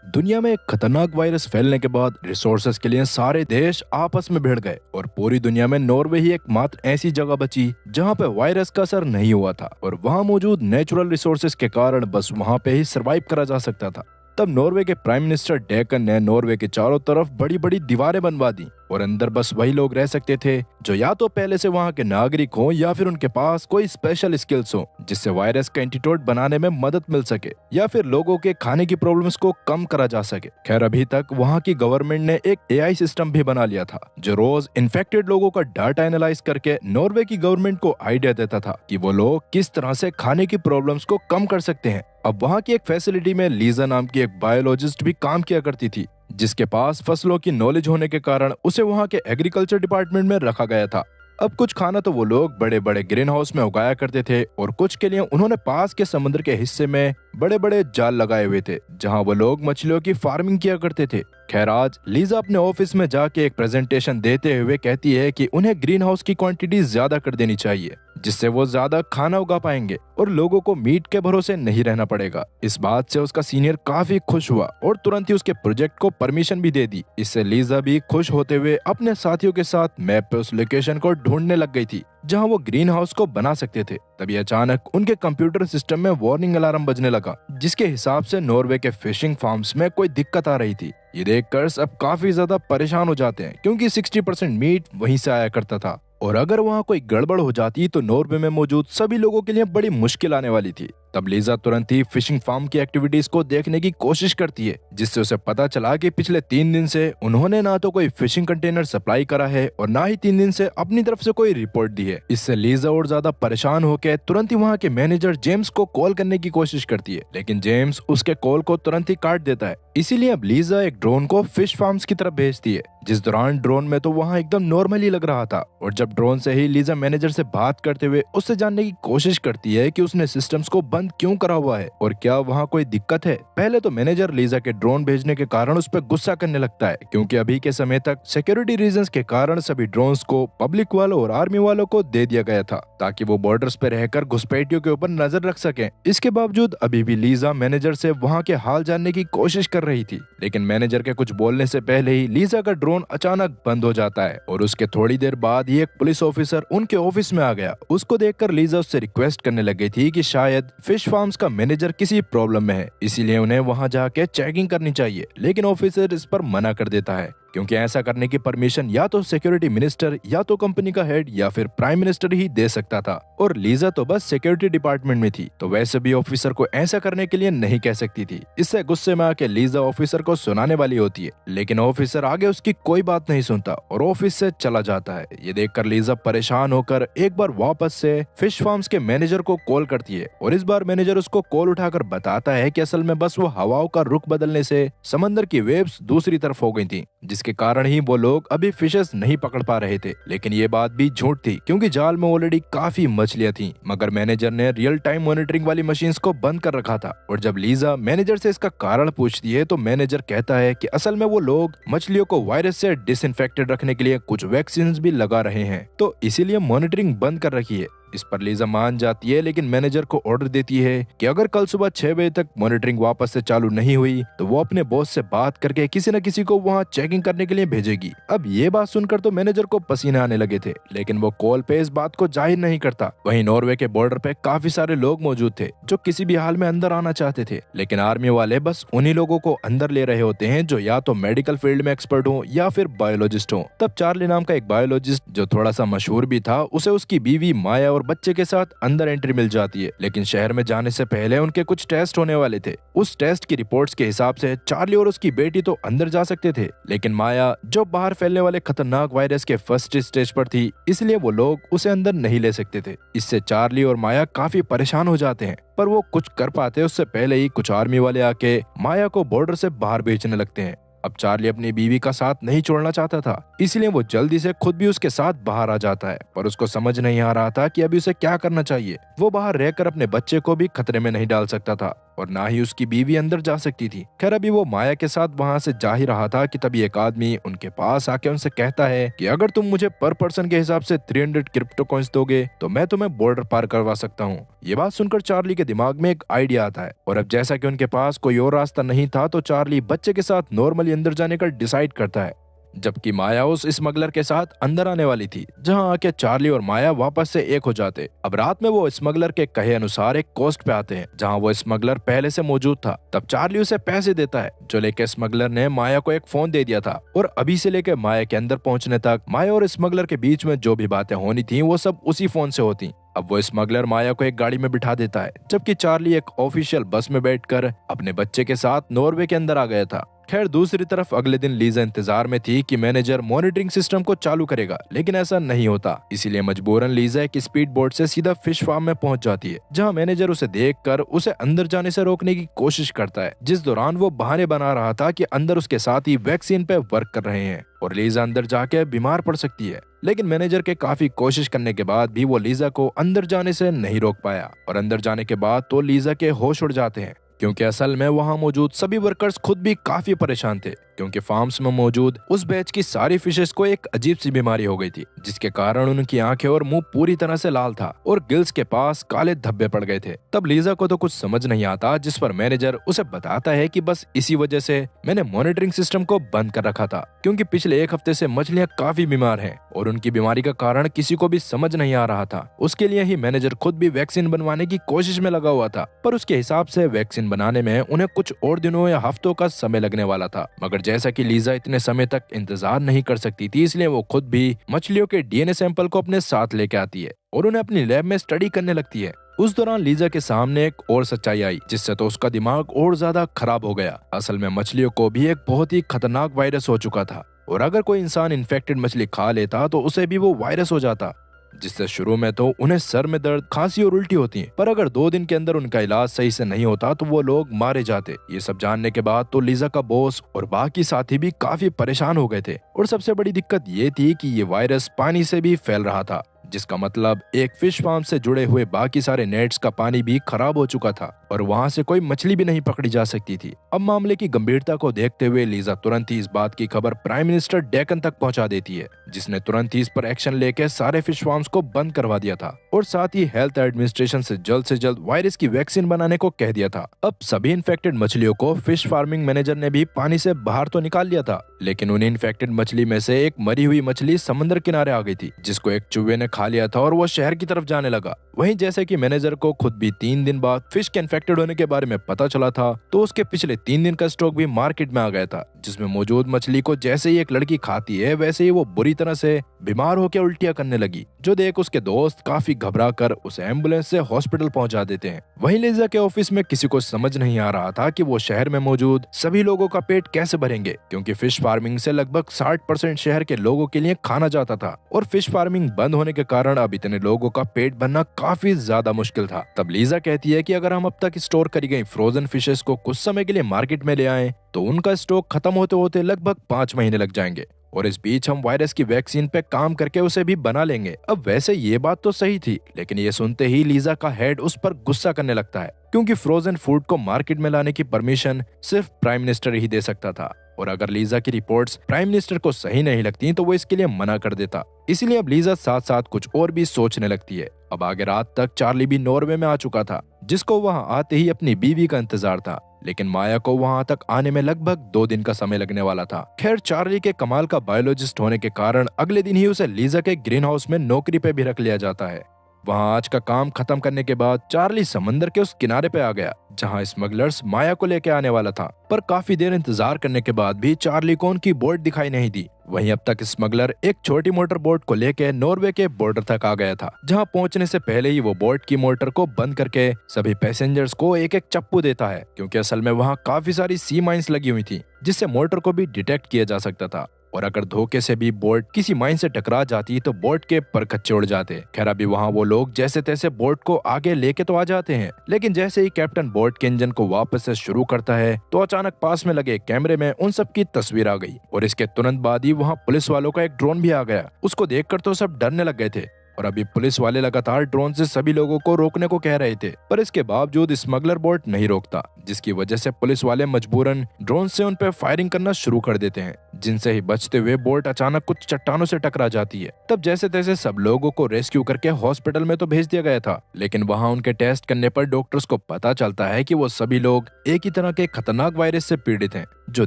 दुनिया में एक खतरनाक वायरस फैलने के बाद रिसोर्सेज के लिए सारे देश आपस में भिड़ गए और पूरी दुनिया में नॉर्वे ही एकमात्र ऐसी जगह बची जहां पे वायरस का असर नहीं हुआ था और वहां मौजूद नेचुरल रिसोर्सेज के कारण बस वहां पे ही सरवाइव करा जा सकता था। तब नॉर्वे के प्राइम मिनिस्टर डेकन ने नॉर्वे के चारों तरफ बड़ी बड़ी दीवारें बनवा दी और अंदर बस वही लोग रह सकते थे जो या तो पहले से वहां के नागरिक हों या फिर उनके पास कोई स्पेशल स्किल्स हो जिससे वायरस का एंटीडोट बनाने में मदद मिल सके या फिर लोगों के खाने की प्रॉब्लम्स को कम करा जा सके। खैर अभी तक वहां की गवर्नमेंट ने एक एआई सिस्टम भी बना लिया था जो रोज इन्फेक्टेड लोगों का डाटा एनालाइज करके नॉर्वे की गवर्नमेंट को आइडिया देता था कि वो लोग किस तरह से खाने की प्रॉब्लम्स को कम कर सकते हैं। अब वहां की एक फैसिलिटी में लीजा नाम की एक बायोलॉजिस्ट भी काम किया करती थी जिसके पास फसलों की नॉलेज होने के कारण उसे वहां के एग्रीकल्चर डिपार्टमेंट में रखा गया था। अब कुछ खाना तो वो लोग बड़े बड़े ग्रीन हाउस में उगाया करते थे और कुछ के लिए उन्होंने पास के समुद्र के हिस्से में बड़े बड़े जाल लगाए हुए थे जहां वो लोग मछलियों की फार्मिंग किया करते थे। खैर आज लीजा अपने ऑफिस में जाके एक प्रेजेंटेशन देते हुए कहती है कि उन्हें ग्रीन हाउस की क्वांटिटी ज्यादा कर देनी चाहिए जिससे वो ज्यादा खाना उगा पाएंगे और लोगों को मीट के भरोसे नहीं रहना पड़ेगा। इस बात से उसका सीनियर काफी खुश हुआ और तुरंत ही उसके प्रोजेक्ट को परमिशन भी दे दी। इससे लीजा भी खुश होते हुए अपने साथियों के साथ मैप पे उस लोकेशन को ढूंढने लग गई थी जहां वो ग्रीन हाउस को बना सकते थे। तभी अचानक उनके कंप्यूटर सिस्टम में वार्निंग अलार्म बजने लगा जिसके हिसाब से नॉर्वे के फिशिंग फार्म्स में कोई दिक्कत आ रही थी। ये देखकर सब काफी ज्यादा परेशान हो जाते हैं क्योंकि 60% मीट वहीं से आया करता था और अगर वहां कोई गड़बड़ हो जाती तो नॉर्वे में मौजूद सभी लोगों के लिए बड़ी मुश्किल आने वाली थी। तब लीजा तुरंत ही फिशिंग फार्म की एक्टिविटीज को देखने की कोशिश करती है जिससे उसे पता चला कि पिछले 3 दिन से उन्होंने ना तो कोई फिशिंग कंटेनर सप्लाई करा है और ना ही 3 दिन से अपनी तरफ से कोई रिपोर्ट दी है। इससे लीजा और ज्यादा परेशान होकर तुरंत ही वहाँ के मैनेजर जेम्स को कॉल करने की कोशिश करती है लेकिन जेम्स उसके कॉल को तुरंत ही काट देता है। इसीलिए अब लीजा एक ड्रोन को फिश फार्म्स की तरफ भेजती है जिस दौरान ड्रोन में तो वहाँ एकदम नॉर्मल ही लग रहा था और जब ड्रोन से ही लीजा मैनेजर से बात करते हुए उससे जानने की कोशिश करती है कि उसने सिस्टम्स को बंद क्यों करा हुआ है और क्या वहाँ कोई दिक्कत है। पहले तो मैनेजर लीजा के ड्रोन भेजने के कारण उस पर गुस्सा करने लगता है क्योंकि अभी के समय तक सिक्योरिटी रीजंस के कारण सभी ड्रोन्स को पब्लिक वालों और आर्मी वालों को दे दिया गया था ताकि वो बॉर्डर्स पे रहकर घुसपैठियों के ऊपर नजर रख सकें। इसके बावजूद अभी भी लीजा मैनेजर से वहाँ के हाल जानने की कोशिश कर रही थी लेकिन मैनेजर के कुछ बोलने से पहले ही लीजा का ड्रोन अचानक बंद हो जाता है और उसके थोड़ी देर बाद ही एक पुलिस ऑफिसर उनके ऑफिस में आ गया। उसको देखकर लीजा उससे रिक्वेस्ट करने लग गई थी कि शायद फिश फार्म्स का मैनेजर किसी प्रॉब्लम में है इसीलिए उन्हें वहां जाके चेकिंग करनी चाहिए लेकिन ऑफिसर इस पर मना कर देता है क्योंकि ऐसा करने की परमिशन या तो सिक्योरिटी मिनिस्टर या तो कंपनी का हेड या फिर प्राइम मिनिस्टर ही दे सकता था और लीजा तो बस सिक्योरिटी डिपार्टमेंट में थी तो वैसे भी ऑफिसर को ऐसा करने के लिए नहीं कह सकती थी। इससे गुस्से में आके लीजा ऑफिसर को सुनाने वाली होती है लेकिन ऑफिसर आगे उसकी कोई बात नहीं सुनता और ऑफिस से चला जाता है। ये देखकर लीजा परेशान होकर एक बार वापस से फिश फार्म्स के मैनेजर को कॉल करती है और इस बार मैनेजर उसको कॉल उठाकर बताता है कि असल में बस वो हवाओं का रुख बदलने से समंदर की वेव्स दूसरी तरफ हो गई थी जिसके कारण ही वो लोग अभी फिशेस नहीं पकड़ पा रहे थे। लेकिन ये बात भी झूठ थी क्योंकि जाल में ऑलरेडी काफी मछलियां थीं मगर मैनेजर ने रियल टाइम मॉनिटरिंग वाली मशीन्स को बंद कर रखा था। और जब लीजा मैनेजर से इसका कारण पूछती है तो मैनेजर कहता है कि असल में वो लोग मछलियों को वायरस से डिसइंफेक्टेड रखने के लिए कुछ वैक्सीन भी लगा रहे हैं तो इसीलिए मॉनिटरिंग बंद कर रखी है। इस पर लीजा मान जाती है लेकिन मैनेजर को ऑर्डर देती है कि अगर कल सुबह 6 बजे तक मॉनिटरिंग वापस से चालू नहीं हुई तो वो अपने बॉस से बात करके किसी न किसी को वहां चेकिंग करने के लिए भेजेगी। अब ये बात सुनकर तो मैनेजर को पसीने आने लगे थे लेकिन वो कॉल पे इस बात को जाहिर नहीं करता। वहीं नॉर्वे के बॉर्डर पे काफी सारे लोग मौजूद थे जो किसी भी हाल में अंदर आना चाहते थे लेकिन आर्मी वाले बस उन्हीं लोगों को अंदर ले रहे होते हैं जो या तो मेडिकल फील्ड में एक्सपर्ट हो या फिर बायोलॉजिस्ट हो। तब चार्ली नाम का एक बायोलॉजिस्ट जो थोड़ा सा मशहूर भी था उसे उसकी बीवी माया और बच्चे के साथ अंदर एंट्री मिल जाती है लेकिन शहर में जाने से पहले उनके कुछ टेस्ट होने वाले थे। उस टेस्ट की रिपोर्ट्स के हिसाब से चार्ली और उसकी बेटी तो अंदर जा सकते थे लेकिन माया जो बाहर फैलने वाले खतरनाक वायरस के फर्स्ट स्टेज पर थी इसलिए वो लोग उसे अंदर नहीं ले सकते थे। इससे चार्ली और माया काफी परेशान हो जाते हैं पर वो कुछ कर पाते उससे पहले ही कुछ आर्मी वाले आके माया को बॉर्डर से बाहर भेजने लगते हैं। अब चार्ली अपनी बीवी का साथ नहीं छोड़ना चाहता था, इसलिए वो जल्दी से खुद भी उसके साथ बाहर आ जाता है, पर उसको समझ नहीं आ रहा था कि अभी उसे क्या करना चाहिए। वो बाहर रहकर अपने बच्चे को भी खतरे में नहीं डाल सकता था और ना ही उसकी बीवी अंदर जा सकती थी। खैर अभी वो माया के साथ वहां से जा ही रहा था कि तभी एक आदमी उनके पास आके उनसे कहता है कि अगर तुम मुझे पर पर्सन के हिसाब से 300 क्रिप्टो कॉइंस दोगे तो मैं तुम्हें बॉर्डर पार करवा सकता हूँ। ये बात सुनकर चार्ली के दिमाग में एक आइडिया आता है और अब जैसा कि उनके पास कोई और रास्ता नहीं था तो चार्ली बच्चे के साथ नॉर्मली अंदर जाने का डिसाइड करता है, जबकि माया उस स्मगलर के साथ अंदर आने वाली थी, जहां आके चार्ली और माया वापस से एक हो जाते। अब रात में वो स्मगलर के कहे अनुसार एक कोस्ट पे आते हैं जहां वो स्मगलर पहले से मौजूद था। तब चार्ली उसे पैसे देता है जो लेके स्मगलर ने माया को एक फोन दे दिया था और अभी से लेके माया के अंदर पहुंचने तक माया और स्मगलर के बीच में जो भी बातें होनी थी वो सब उसी फोन से होती। अब वो स्मगलर माया को एक गाड़ी में बिठा देता है, जबकि चार्ली एक ऑफिशियल बस में बैठकर अपने बच्चे के साथ नॉर्वे के अंदर आ गया था। खैर दूसरी तरफ अगले दिन लीजा इंतजार में थी कि मैनेजर मॉनिटरिंग सिस्टम को चालू करेगा, लेकिन ऐसा नहीं होता। इसीलिए मजबूरन लीजा एक स्पीड बोट से सीधा फिश फार्म में पहुंच जाती है, जहां मैनेजर उसे देखकर उसे अंदर जाने से रोकने की कोशिश करता है, जिस दौरान वो बहाने बना रहा था कि अंदर उसके साथी वैक्सीन पे वर्क कर रहे हैं और लीजा अंदर जाके बीमार पड़ सकती है। लेकिन मैनेजर के काफी कोशिश करने के बाद भी वो लीजा को अंदर जाने से नहीं रोक पाया और अंदर जाने के बाद तो लीजा के होश उड़ जाते हैं, क्योंकि असल में वहां मौजूद सभी वर्कर्स खुद भी काफी परेशान थे, क्योंकि फार्म्स में मौजूद उस बैच की सारी फिशेस को एक अजीब सी बीमारी हो गई थी, जिसके कारण उनकी आंखें और मुंह पूरी तरह से लाल था और गिल्स के पास काले धब्बे पड़ गए थे। तब लीजा को तो कुछ समझ नहीं आता, जिस पर मैनेजर उसे बताता है कि बस इसी वजह से मैंने मॉनिटरिंग सिस्टम को बंद कर रखा था, क्योंकि पिछले एक हफ्ते से मछलियां काफी बीमार हैं और उनकी बीमारी का कारण किसी को भी समझ नहीं आ रहा था। उसके लिए ही मैनेजर खुद भी वैक्सीन बनवाने की कोशिश में लगा हुआ था, पर उसके हिसाब से वैक्सीन बनाने में उन्हें कुछ और दिनों या हफ्तों का समय लगने वाला था। मगर जैसा कि लीजा इतने समय तक इंतजार नहीं कर सकती थी, इसलिए वो खुद भी मछलियों के डीएनए सैंपल को अपने साथ लेके आती है और उन्हें अपनी लैब में स्टडी करने लगती है। उस दौरान लीजा के सामने एक और सच्चाई आई, जिससे तो उसका दिमाग और ज्यादा खराब हो गया। असल में मछलियों को भी एक बहुत ही खतरनाक वायरस हो चुका था और अगर कोई इंसान इन्फेक्टेड मछली खा लेता तो उसे भी वो वायरस हो जाता, जिससे शुरू में तो उन्हें सर में दर्द, खांसी और उल्टी होती है, पर अगर 2 दिन के अंदर उनका इलाज सही से नहीं होता तो वो लोग मारे जाते। ये सब जानने के बाद तो लीजा का बॉस और बाकी साथी भी काफी परेशान हो गए थे और सबसे बड़ी दिक्कत ये थी कि ये वायरस पानी से भी फैल रहा था, जिसका मतलब एक फिश फार्म से जुड़े हुए बाकी सारे नेट्स का पानी भी खराब हो चुका था और वहां से कोई मछली भी नहीं पकड़ी जा सकती थी। अब मामले की गंभीरता को देखते हुए लीजा तुरंत ही इस बात की खबर प्राइम मिनिस्टर डेकन तक पहुंचा देती है, जिसने तुरंत ही इस पर एक्शन लेकर सारे फिश फार्म्स को बंद करवा दिया था और साथ ही हेल्थ एडमिनिस्ट्रेशन से जल्द वायरस की वैक्सीन बनाने को कह दिया था। अब सभी इन्फेक्टेड मछलियों को फिश फार्मिंग मैनेजर ने भी पानी से बाहर तो निकाल लिया था, लेकिन उन इन्फेक्टेड मछली में से एक मरी हुई मछली समंदर किनारे आ गई थी, जिसको एक चूहे ने खा लिया था और वो शहर की तरफ जाने लगा। वहीं जैसे कि मैनेजर को खुद भी 3 दिन बाद फिश के इन्फेक्टेड होने के बारे में पता चला था, तो उसके पिछले 3 दिन का स्टॉक भी मार्केट में आ गया था, जिसमें मौजूद मछली को जैसे ही एक लड़की खाती है वैसे ही वो बुरी तरह से बीमार होकर उल्टियां करने लगी, जो देख उसके दोस्त काफी घबरा कर उसे एम्बुलेंस से हॉस्पिटल पहुंचा देते हैं। वहीं लीजा के ऑफिस में किसी को समझ नहीं आ रहा था कि वो शहर में मौजूद सभी लोगों का पेट कैसे भरेंगे, क्योंकि फिश फार्मिंग से लगभग 60% शहर के लोगों के लिए खाना जाता था और फिश फार्मिंग बंद होने के कारण अब इतने लोगों का पेट भरना काफी ज्यादा मुश्किल था। तब लीजा कहती है कि अगर हम अब तक स्टोर करी गई फ्रोजन फिशेस को कुछ समय के लिए मार्केट में ले आएं, तो उनका स्टॉक खत्म होते होते लगभग 5 महीने लग जाएंगे और इस बीच हम वायरस की वैक्सीन पे काम करके उसे भी बना लेंगे। अब वैसे ये बात तो सही थी, लेकिन ये सुनते ही लीजा का हेड उस पर गुस्सा करने लगता है, क्योंकि फ्रोजन फूड को मार्केट में लाने की परमिशन सिर्फ प्राइम मिनिस्टर ही दे सकता था और अगर लीजा की रिपोर्ट्स प्राइम मिनिस्टर को सही नहीं लगती तो वो इसके लिए मना कर देता। इसीलिए अब लीजा साथ साथ कुछ और भी सोचने लगती है। अब आगे रात तक चार्ली भी नॉर्वे में आ चुका था, जिसको वहां आते ही अपनी बीवी का इंतजार था, लेकिन माया को वहां तक आने में लगभग 2 दिन का समय लगने वाला था। खैर चार्ली के कमाल का बायोलॉजिस्ट होने के कारण अगले दिन ही उसे लीजा के ग्रीन हाउस में नौकरी पे भी रख लिया जाता है। वहां आज का काम खत्म करने के बाद चार्ली समंदर के उस किनारे पे आ गया जहां स्मगलर्स माया को लेके आने वाला था, पर काफी देर इंतजार करने के बाद भी चार्ली को उनकी बोट दिखाई नहीं दी। वहीं अब तक स्मगलर एक छोटी मोटर बोट को लेके नॉर्वे के बॉर्डर तक आ गया था, जहां पहुंचने से पहले ही वो बोट की मोटर को बंद करके सभी पैसेंजर्स को एक एक चप्पू देता है, क्योंकि असल में वहां काफी सारी सी माइंस लगी हुई थी, जिससे मोटर को भी डिटेक्ट किया जा सकता था और अगर धोखे से भी बोट किसी माइन से टकरा जाती तो बोट के परखच्चे उड़ जाते। खैर अभी वहाँ वो लोग जैसे तैसे बोट को आगे लेके तो आ जाते हैं, लेकिन जैसे ही कैप्टन बोट के इंजन को वापस से शुरू करता है तो अचानक पास में लगे कैमरे में उन सब की तस्वीर आ गई और इसके तुरंत बाद ही वहाँ पुलिस वालों का एक ड्रोन भी आ गया। उसको देखकर तो सब डरने लग गए थे और अभी पुलिस वाले लगातार ड्रोन से सभी लोगों को रोकने को कह रहे थे, पर इसके बावजूद स्मगलर बोट नहीं रोकता, जिसकी वजह से पुलिस वाले मजबूरन ड्रोन से उन पर फायरिंग करना शुरू कर देते हैं, जिनसे ही बचते हुए बोट अचानक कुछ चट्टानों से टकरा जाती है। तब जैसे तैसे सब लोगों को रेस्क्यू करके हॉस्पिटल में तो भेज दिया गया था, लेकिन वहाँ उनके टेस्ट करने पर डॉक्टर्स को पता चलता है कि वो सभी लोग एक ही तरह के खतरनाक वायरस से पीड़ित हैं, जो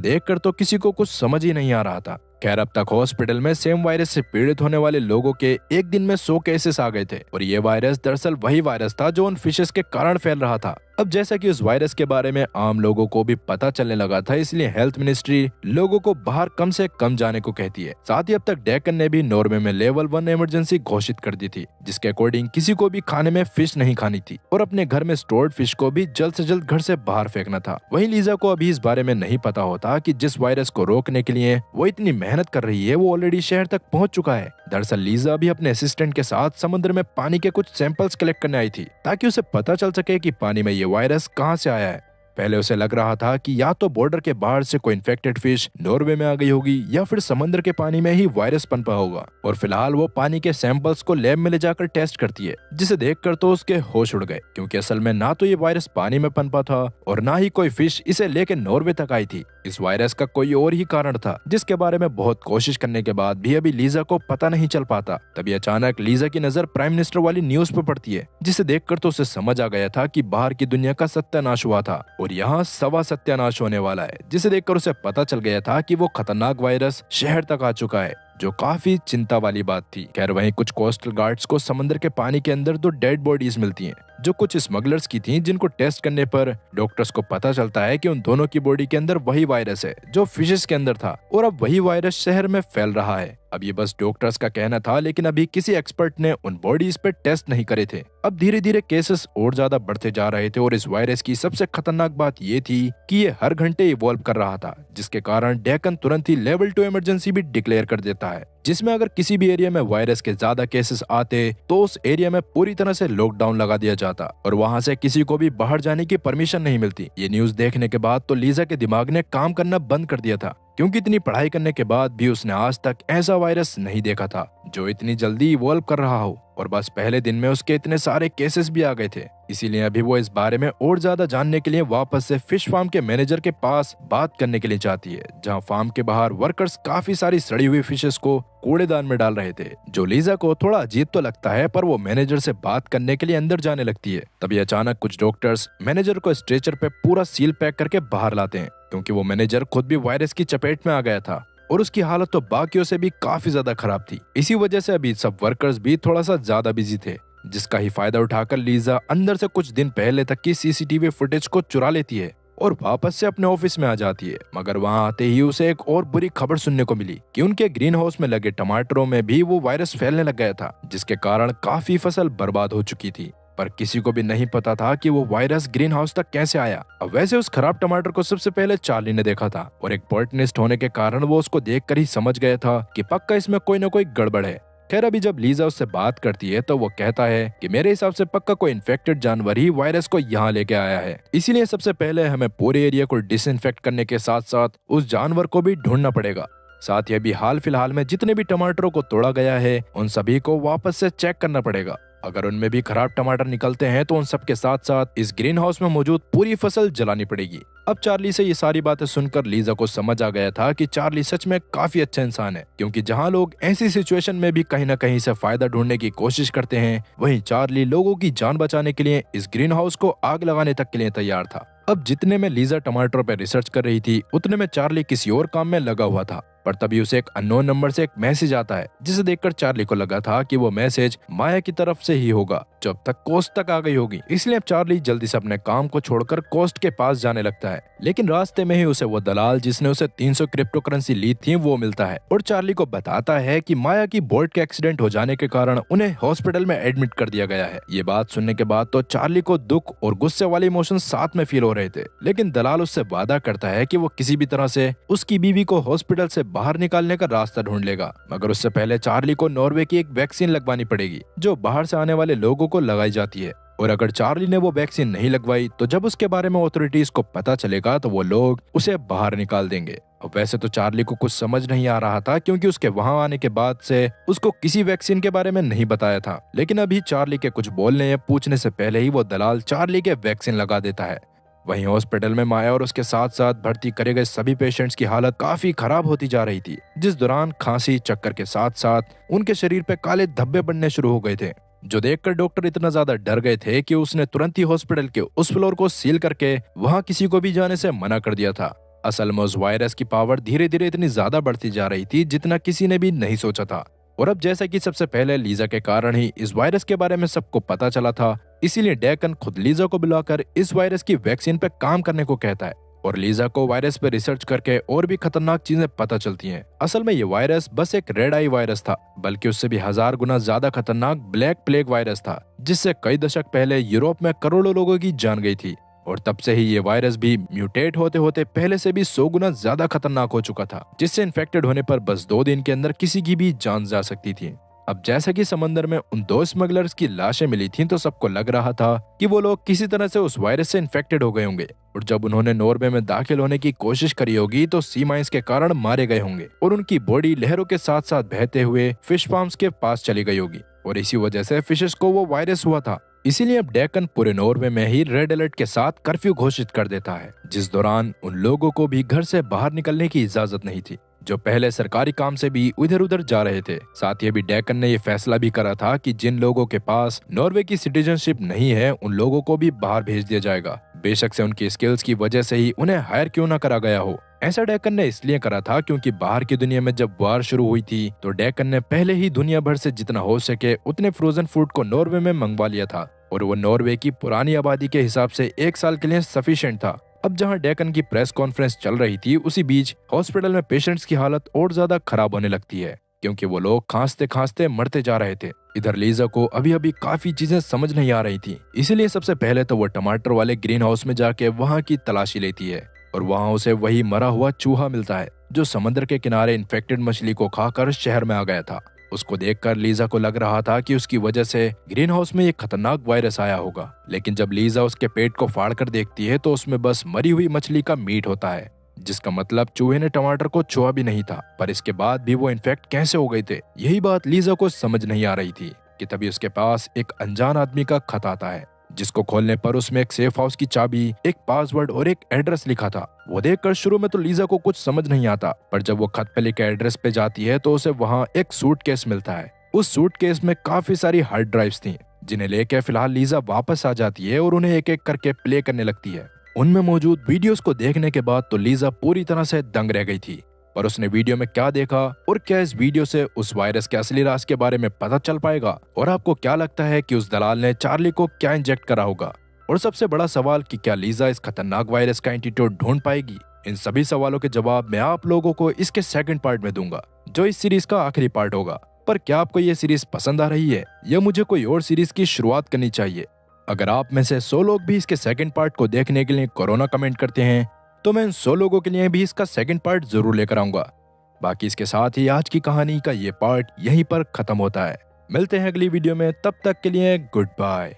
देखकर तो किसी को कुछ समझ ही नहीं आ रहा था। खैर अब तक हॉस्पिटल में सेम वायरस से पीड़ित होने वाले लोगों के एक दिन में 100 केसेस आ गए थे और ये वायरस दरअसल वही वायरस था जो उन फिशेस के कारण फैल रहा था। अब जैसा कि उस वायरस के बारे में आम लोगों को भी पता चलने लगा था, इसलिए हेल्थ मिनिस्ट्री लोगों को बाहर कम से कम जाने को कहती है। साथ ही अब तक डेक्कन ने भी नॉर्वे में लेवल 1 इमरजेंसी घोषित कर दी थी, जिसके अकॉर्डिंग किसी को भी खाने में फिश नहीं खानी थी और अपने घर में स्टोर्ड फिश को भी जल्द से जल्द घर से बाहर फेंकना था। वहीं लीजा को अभी इस बारे में नहीं पता होता कि जिस वायरस को रोकने के लिए वो इतनी मेहनत कर रही है वो ऑलरेडी शहर तक पहुंच चुका है। दरअसल लीजा भी अपने असिस्टेंट के साथ समुद्र में पानी के कुछ सैंपल्स कलेक्ट करने आई थी, ताकि उसे पता चल सके कि पानी में ये वायरस कहां से आया है। पहले उसे लग रहा था कि या तो बॉर्डर के बाहर से कोई इन्फेक्टेड फिश नॉर्वे में आ गई होगी या फिर समंदर के पानी में ही वायरस पनपा होगा, और फिलहाल वो पानी के सैंपल्स को लैब में ले जाकर टेस्ट करती है, जिसे देखकर तो उसके होश उड़ गए, क्योंकि असल में ना तो ये वायरस पानी में पनपा था और ना ही कोई फिश इसे लेकर नॉर्वे तक आई थी। इस वायरस का कोई और ही कारण था, जिसके बारे में बहुत कोशिश करने के बाद भी अभी लीजा को पता नहीं चल पाता। तभी अचानक लीजा की नजर प्राइम मिनिस्टर वाली न्यूज पर पड़ती है, जिसे देखकर तो उसे समझ आ गया था कि बाहर की दुनिया का सत्यानाश हुआ था और यहाँ सवा सत्यानाश होने वाला है, जिसे देखकर उसे पता चल गया था कि वो खतरनाक वायरस शहर तक आ चुका है, जो काफी चिंता वाली बात थी। खैर वहीं कुछ कोस्टल गार्ड्स को समुद्र के पानी के अंदर 2 डेड बॉडीज मिलती हैं, जो कुछ स्मगलर्स की थीं, जिनको टेस्ट करने पर डॉक्टर्स को पता चलता है कि उन दोनों की बॉडी के अंदर वही वायरस है जो फिशेस के अंदर था और अब वही वायरस शहर में फैल रहा है। अब ये बस डॉक्टर्स का कहना था, लेकिन अभी किसी एक्सपर्ट ने उन बॉडीज पे टेस्ट नहीं करे थे। अब धीरे धीरे केसेस और ज्यादा बढ़ते जा रहे थे और इस वायरस की सबसे खतरनाक बात ये थी कि ये हर घंटे इवॉल्व कर रहा था, जिसके कारण डेक्कन तुरंत ही लेवल 2 इमरजेंसी भी डिक्लेयर कर देता है, जिसमें अगर किसी भी एरिया में वायरस के ज्यादा केसेस आते तो उस एरिया में पूरी तरह से लॉकडाउन लगा दिया जाता और वहां से किसी को भी बाहर जाने की परमिशन नहीं मिलती। ये न्यूज देखने के बाद तो लीजा के दिमाग ने काम करना बंद कर दिया था, क्योंकि इतनी पढ़ाई करने के बाद भी उसने आज तक ऐसा वायरस नहीं देखा था जो इतनी जल्दी इवॉल्व कर रहा हो, और बस पहले दिन में उसके इतने सारे केसेस भी आ गए थे। इसीलिए अभी वो इस बारे में और ज्यादा जानने के लिए वापस से फिश फार्म के मैनेजर के पास बात करने के लिए चाहती है, जहां फार्म के बाहर वर्कर्स काफी सारी सड़ी हुई फिशेस को कूड़ेदान में डाल रहे थे, जो लीजा को थोड़ा अजीब तो लगता है, पर वो मैनेजर से बात करने के लिए अंदर जाने लगती है। तभी अचानक कुछ डॉक्टर्स मैनेजर को स्ट्रेचर पे पूरा सील पैक करके बाहर लाते हैं, क्योंकि वो मैनेजर खुद भी वायरस की चपेट में आ गया था और उसकी हालत तो बाकियों से भी काफी ज्यादा खराब थी। इसी वजह से अभी सब वर्कर्स भी थोड़ा सा ज्यादा बिजी थे, जिसका ही फायदा उठाकर लीजा अंदर से कुछ दिन पहले तक की सीसीटीवी फुटेज को चुरा लेती है और वापस से अपने ऑफिस में आ जाती है। मगर वहां आते ही उसे एक और बुरी खबर सुनने को मिली कि उनके ग्रीन हाउस में लगे टमाटरों में भी वो वायरस फैलने लग गया था, जिसके कारण काफी फसल बर्बाद हो चुकी थी। पर किसी को भी नहीं पता था कि वो वायरस ग्रीन हाउस तक कैसे आया। अब वैसे उस खराब टमाटर को सबसे पहले चार्ली ने देखा था और एक बॉटनिस्ट होने के कारण वो उसको देखकर ही समझ गया था कि पक्का इसमें कोई ना कोई गड़बड़ है। खैर अभी जब लीजा उससे बात करती है तो वो कहता है कि मेरे हिसाब से पक्का कोई इन्फेक्टेड जानवर ही वायरस को यहाँ लेके आया है, इसीलिए सबसे पहले हमें पूरे एरिया को डिसइंफेक्ट करने के साथ साथ उस जानवर को भी ढूंढना पड़ेगा। साथ ही अभी हाल फिलहाल में जितने भी टमाटरों को तोड़ा गया है उन सभी को वापस से चेक करना पड़ेगा। अगर उनमें भी खराब टमाटर निकलते हैं तो उन सब के साथ साथ इस ग्रीन हाउस में मौजूद पूरी फसल जलानी पड़ेगी। अब चार्ली से ये सारी बातें सुनकर लीजा को समझ आ गया था कि चार्ली सच में काफी अच्छा इंसान है, क्योंकि जहां लोग ऐसी सिचुएशन में भी कहीं ना कहीं से फायदा ढूंढने की कोशिश करते हैं, वहीं चार्ली लोगों की जान बचाने के लिए इस ग्रीन हाउस को आग लगाने तक के लिए तैयार था। अब जितने में लीजा टमाटरों पर रिसर्च कर रही थी उतने में चार्ली किसी और काम में लगा हुआ था, पर तभी उसे एक अननोन नंबर से एक मैसेज आता है, जिसे देखकर चार्ली को लगा था कि वो मैसेज माया की तरफ से ही होगा, जो अब तक कोस्ट तक आ गई होगी। इसलिए अब चार्ली जल्दी से अपने काम को छोड़कर कोस्ट के पास जाने लगता है, लेकिन रास्ते में ही उसे वो दलाल जिसने उसे 300 क्रिप्टो करेंसी ली थी वो मिलता है और चार्ली को बताता है कि माया की बोट के एक्सीडेंट हो जाने के कारण उन्हें हॉस्पिटल में एडमिट कर दिया गया है। ये बात सुनने के बाद तो चार्ली को दुख और गुस्से वाले इमोशन साथ में फील हो रहे थे, लेकिन दलाल उससे वादा करता है कि वो किसी भी तरह से उसकी बीवी को हॉस्पिटल से बाहर निकालने का रास्ता ढूंढ लेगा, मगर उससे पहले चार्ली को नॉर्वे की एक वैक्सीन लगवानी पड़ेगी जो बाहर से आने वाले लोगों को लगाई जाती है। और अगर चार्ली ने वो वैक्सीन नहीं लगवाई तो जब उसके बारे में अथॉरिटीज को पता चलेगा तो वो लोग उसे बाहर निकाल देंगे। और वैसे तो चार्ली को कुछ समझ नहीं आ रहा था क्योंकि उसके वहां आने के बाद से उसको किसी वैक्सीन के बारे में नहीं बताया था, लेकिन अभी चार्ली के कुछ बोलने या पूछने से पहले ही वो दलाल चार्ली के वैक्सीन लगा देता है। वहीं हॉस्पिटल में माया और उसके साथ साथ भर्ती करे गए सभी पेशेंट्स की हालत काफी खराब होती जा रही थी, जिस दौरान खांसी चक्कर के साथ साथ उनके शरीर पे काले धब्बे बनने शुरू हो गए थे, जो देखकर डॉक्टर इतना ज्यादा डर गए थे कि उसने तुरंत ही हॉस्पिटल के उस फ्लोर को सील करके वहां किसी को भी जाने से मना कर दिया था। असल में उस वायरस की पावर धीरे धीरे इतनी ज्यादा बढ़ती जा रही थी जितना किसी ने भी नहीं सोचा था। और अब जैसा कि सबसे पहले लीजा के कारण ही इस वायरस के बारे में सबको पता चला था, इसीलिए डेकन खुद लीजा को बुलाकर इस वायरस की वैक्सीन पे काम करने को कहता है और लीजा को वायरस पे रिसर्च करके और भी खतरनाक चीजें पता चलती हैं। असल में ये वायरस बस एक रेड आई वायरस था, बल्कि उससे भी 1000 गुना ज्यादा खतरनाक ब्लैक प्लेग वायरस था, जिससे कई दशक पहले यूरोप में करोड़ों लोगों की जान गई थी। और तब से ही ये वायरस भी म्यूटेट होते होते पहले से भी 100 गुना ज्यादा खतरनाक हो चुका था, जिससे इन्फेक्टेड होने पर बस 2 दिन के अंदर किसी की भी जान जा सकती थी। अब जैसा कि समंदर में उन 2 स्मगलर्स की लाशें मिली थीं, तो सबको लग रहा था कि वो लोग किसी तरह से उस वायरस से इन्फेक्टेड हो गए होंगे और जब उन्होंने नॉर्वे में दाखिल होने की कोशिश करी होगी तो सी माइंस के कारण मारे गए होंगे और उनकी बॉडी लहरों के साथ साथ बहते हुए फिश फार्म्स के पास चली गई होगी और इसी वजह से फिशेस को वो वायरस हुआ था। इसीलिए अब डेकन पूरे नॉर्वे में ही रेड अलर्ट के साथ कर्फ्यू घोषित कर देता है, जिस दौरान उन लोगों को भी घर से बाहर निकलने की इजाजत नहीं थी जो पहले सरकारी काम से भी इधर उधर जा रहे थे। साथ ही अभी डेकन ने ये फैसला भी करा था कि जिन लोगों के पास नॉर्वे की सिटीजनशिप नहीं है उन लोगों को भी बाहर भेज दिया जाएगा, बेशक से उनकी स्किल्स की वजह से ही उन्हें हायर क्यों ना करा गया हो। ऐसा डेकन ने इसलिए करा था क्योंकि बाहर की दुनिया में जब वार शुरू हुई थी तो डेकन ने पहले ही दुनिया भर से जितना हो सके उतने फ्रोजन फूड को नॉर्वे में मंगवा लिया था और वो नॉर्वे की पुरानी आबादी के हिसाब से 1 साल के लिए सफिशिएंट था। अब जहां डेकन की प्रेस कॉन्फ्रेंस चल रही थी उसी बीच हॉस्पिटल में पेशेंट्स की हालत और ज्यादा खराब होने लगती है क्योंकि वो लोग खांसते खांसते मरते जा रहे थे। इधर लीजा को अभी अभी काफी चीजें समझ नहीं आ रही थी, इसीलिए सबसे पहले तो वो टमाटर वाले ग्रीन हाउस में जाके वहाँ की तलाशी लेती है और वहाँ उसे वही मरा हुआ चूहा मिलता है जो समुद्र के किनारे इन्फेक्टेड मछली को खाकर शहर में आ गया था। उसको देखकर लीजा को लग रहा था कि उसकी वजह से ग्रीन हाउस में एक खतरनाक वायरस आया होगा, लेकिन जब लीजा उसके पेट को फाड़ कर देखती है तो उसमें बस मरी हुई मछली का मीट होता है, जिसका मतलब चूहे ने टमाटर को छुआ भी नहीं था। पर इसके बाद भी वो इन्फेक्ट कैसे हो गए थे, यही बात लीजा को समझ नहीं आ रही थी कि तभी उसके पास एक अनजान आदमी का खत आता है, जिसको खोलने पर उसमें एक सेफ हाउस की चाबी, एक पासवर्ड और एक एड्रेस लिखा था। वो देखकर शुरू में तो लीजा को कुछ समझ नहीं आता, पर जब वो खत पे लिखे एड्रेस पे जाती है तो उसे वहाँ एक सूटकेस मिलता है। उस सूटकेस में काफी सारी हार्ड ड्राइव्स थी, जिन्हें लेके फिलहाल लीजा वापस आ जाती है और उन्हें एक एक करके प्ले करने लगती है। उनमें मौजूद वीडियोस को देखने के बाद तो लीजा पूरी तरह से दंग रह गई थी, पर उसने वीडियो में क्या देखा और क्या इस वीडियो से उस वायरस के असली राज के बारे में पता चल पाएगा, और आपको क्या लगता है कि उस दलाल ने चार्ली को क्या इंजेक्ट करा होगा, और सबसे बड़ा सवाल कि क्या लीजा इस खतरनाक वायरस का एंटीडोट ढूंढ पाएगी। इन सभी सवालों के जवाब मैं आप लोगों को इसके सेकंड पार्ट में दूंगा, जो इस सीरीज का आखिरी पार्ट होगा। पर क्या आपको ये सीरीज पसंद आ रही है या मुझे कोई और सीरीज की शुरुआत करनी चाहिए? अगर आप में से 100 लोग भी इसके सेकंड पार्ट को देखने के लिए कोरोना कमेंट करते हैं तो मैं इन 100 लोगों के लिए भी इसका सेकंड पार्ट जरूर लेकर आऊंगा। बाकी इसके साथ ही आज की कहानी का ये पार्ट यहीं पर खत्म होता है। मिलते हैं अगली वीडियो में, तब तक के लिए गुड बाय।